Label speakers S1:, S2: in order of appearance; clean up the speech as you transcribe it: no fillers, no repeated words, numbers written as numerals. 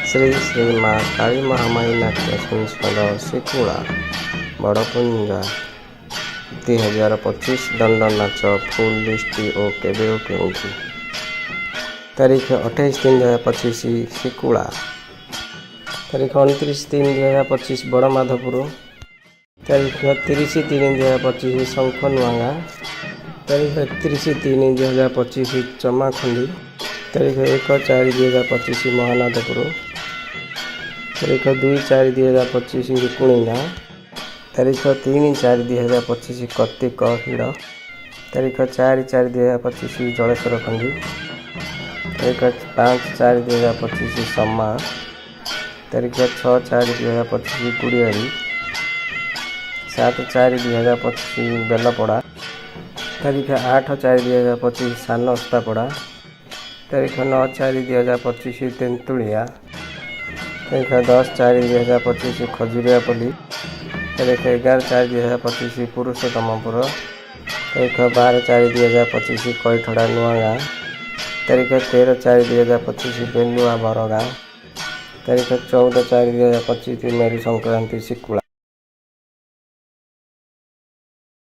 S1: श्री श्री माँ काली महामाई नाट्य संस्था शिकुड़ा बड़पुंजा 2025 दंड नाच फुल लिस्ट और केबे और केउंठी तारीख 28/3/2025 शिकुड़ा तारीख 29/3/2025 बड़माधपुर तारीख 30/3/2025 शंख नुआगा तारीख 31/3/2025 चमाखंडी तारीख 1/4/2025 महानादपुर तारीख 2/4/2025 रुकुणीगा तारीख 3/4/2025 कर्तिक हिड़ तारीख 4/4/2025 जलेश्वर खंडी तारीख 5/4/2025 समा तारीख 6/4/2025 गुड़ियाड़ी 7/4/2025 बेलपड़ा तारीख 8/4/2025 सान अस्तापड़ा तारीख 9/4/2025 तेंतुलिया तारीख 10/4/2025 खजुरियापल्ली तारीख 11/4/2025 पुरुषोत्तमपुर तारीख 12/4/2025 कैठड़ा नुआगा तारीख 13/4/2025 बेलुआ बरगाँ तारीख 14/4/2025 मेरु संक्रांति शिकुड़ा।